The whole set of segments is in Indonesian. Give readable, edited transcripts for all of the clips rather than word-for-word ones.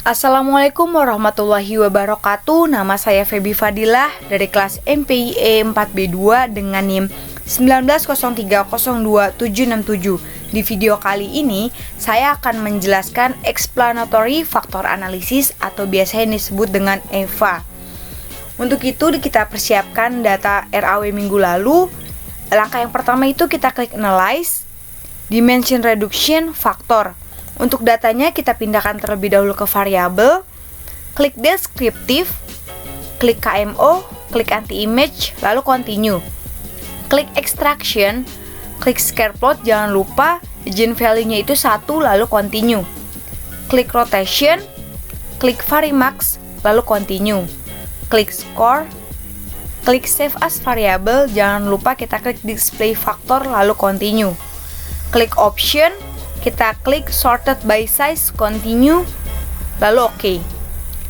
Assalamualaikum warahmatullahi wabarakatuh. Nama saya Febi Fadilah dari kelas MPIE 4B2 dengan NIM 190302767. Di video kali ini, saya akan menjelaskan explanatory factor analysis atau biasanya disebut dengan EVA. Untuk itu, kita persiapkan data RAW minggu lalu. Langkah yang pertama itu kita klik Analyze, Dimension Reduction, Factor. Untuk datanya kita pindahkan terlebih dahulu ke variabel, klik Descriptive, klik KMO, klik Anti-Image, lalu Continue. Klik Extraction, klik Scatter Plot, jangan lupa Eigen Value-nya itu 1, lalu Continue. Klik Rotation, klik Varimax, lalu Continue. Klik Score, klik Save as Variable, jangan lupa kita klik Display Factor, lalu Continue. Klik Option, kita klik Sorted by Size, Continue, lalu OK.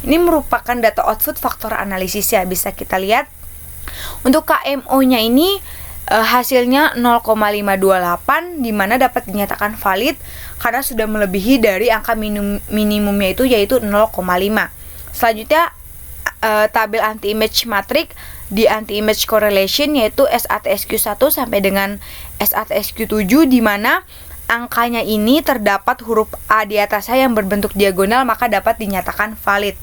Ini merupakan data output faktor analisis ya, bisa kita lihat. Untuk KMO-nya ini hasilnya 0,528, dimana dapat dinyatakan valid karena sudah melebihi dari angka minimumnya itu yaitu 0,5. Selanjutnya tabel anti-image matrix di anti-image correlation yaitu SATSQ1 sampai dengan SATSQ7, dimana angkanya ini terdapat huruf A di atasnya yang berbentuk diagonal, maka dapat dinyatakan valid.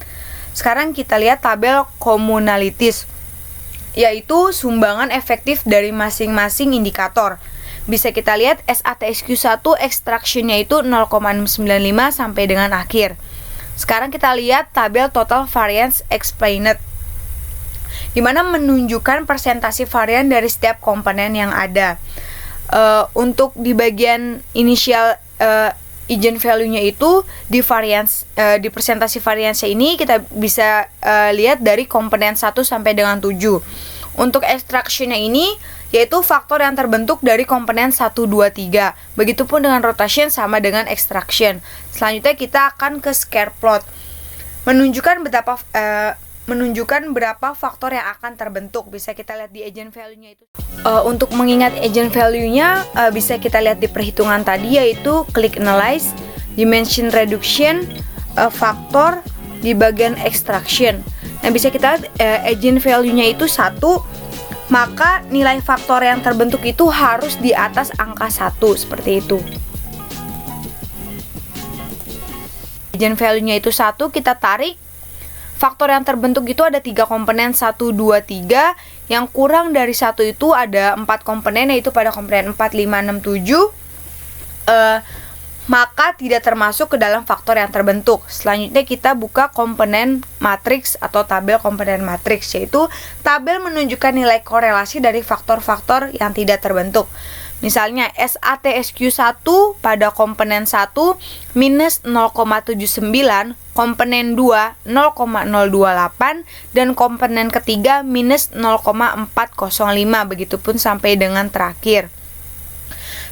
Sekarang kita lihat tabel commonalities, yaitu sumbangan efektif dari masing-masing indikator. Bisa kita lihat SATSQ1 extraction-nya itu 0,695 sampai dengan akhir. Sekarang kita lihat tabel total variance explained, di mana menunjukkan persentase varian dari setiap komponen yang ada. Untuk di bagian initial Eigen Value-nya itu di variance di presentasi variance ini kita bisa lihat dari komponen 1 sampai dengan 7. Untuk extraction-nya ini yaitu faktor yang terbentuk dari komponen 1, 2, 3. Begitupun dengan rotation sama dengan extraction. Selanjutnya kita akan ke scatter plot, menunjukkan berapa faktor yang akan terbentuk. Bisa kita lihat di Eigen Value-nya itu. Untuk mengingat Eigen Value-nya bisa kita lihat di perhitungan tadi, yaitu klik Analyze, Dimension Reduction, Factor di bagian Extraction. Nah, bisa kita lihat Eigen Value-nya itu 1, maka nilai faktor yang terbentuk itu harus di atas angka 1, seperti itu. Eigen Value-nya itu 1, kita tarik. Faktor yang terbentuk itu ada 3 komponen, 1, 2, 3. Yang kurang dari 1 itu ada 4 komponen, yaitu pada komponen 4, 5, 6, 7. Maka tidak termasuk ke dalam faktor yang terbentuk. Selanjutnya kita buka komponen matriks atau tabel komponen matriks, yaitu tabel menunjukkan nilai korelasi dari faktor-faktor yang tidak terbentuk. Misalnya SATSQ1 pada komponen 1 minus 0,79, komponen 2 0,028, dan komponen ketiga minus 0,405, begitupun sampai dengan terakhir.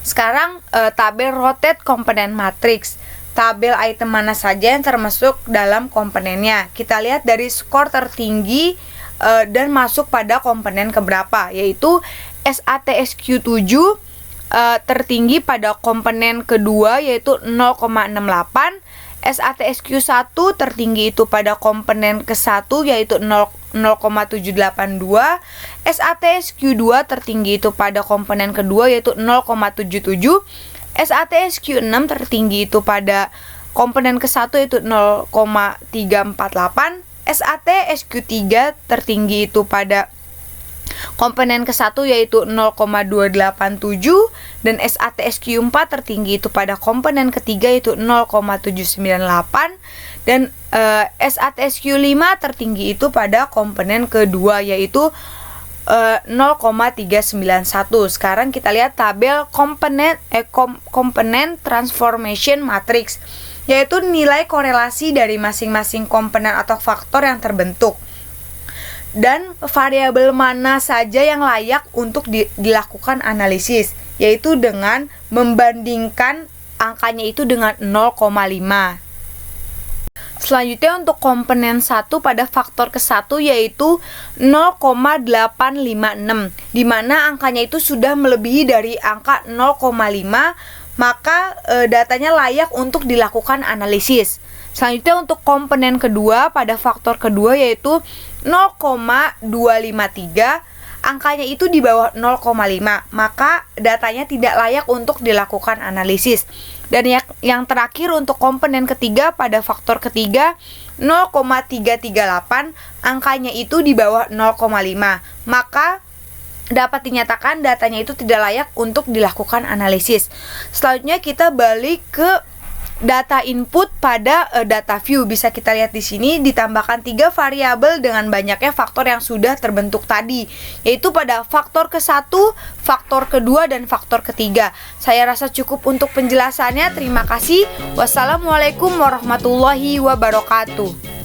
Sekarang tabel rotate komponen matriks, tabel item mana saja yang termasuk dalam komponennya. Kita lihat dari skor tertinggi dan masuk pada komponen keberapa, yaitu SATSQ7 tertinggi pada komponen kedua yaitu 0,68, SATSQ1 tertinggi itu pada komponen ke-1 yaitu 0,782, SATSQ2 tertinggi itu pada komponen kedua yaitu 0,77, SATSQ6 tertinggi itu pada komponen ke-1 yaitu 0,348, SATSQ3 tertinggi itu pada komponen ke-1 yaitu 0,287, dan SATSQ4 tertinggi itu pada komponen ketiga yaitu 0,798, dan SATSQ5 tertinggi itu pada komponen kedua yaitu 0,391. Sekarang kita lihat tabel komponen transformation matrix, yaitu nilai korelasi dari masing-masing komponen atau faktor yang terbentuk, dan variabel mana saja yang layak untuk dilakukan analisis, yaitu dengan membandingkan angkanya itu dengan 0,5. Selanjutnya untuk komponen 1 pada faktor ke-1 yaitu 0,856, di mana angkanya itu sudah melebihi dari angka 0,5, maka datanya layak untuk dilakukan analisis. Selanjutnya untuk komponen kedua pada faktor kedua yaitu 0,253, angkanya itu di bawah 0,5, maka datanya tidak layak untuk dilakukan analisis. Dan yang terakhir untuk komponen ketiga pada faktor ketiga 0,338, angkanya itu di bawah 0,5, maka dapat dinyatakan datanya itu tidak layak untuk dilakukan analisis. Selanjutnya kita balik ke data input pada data view. Bisa kita lihat di sini ditambahkan 3 variabel dengan banyaknya faktor yang sudah terbentuk tadi, yaitu pada faktor ke-1, faktor kedua, dan faktor ketiga. Saya rasa cukup untuk penjelasannya. Terima kasih. Wassalamualaikum warahmatullahi wabarakatuh.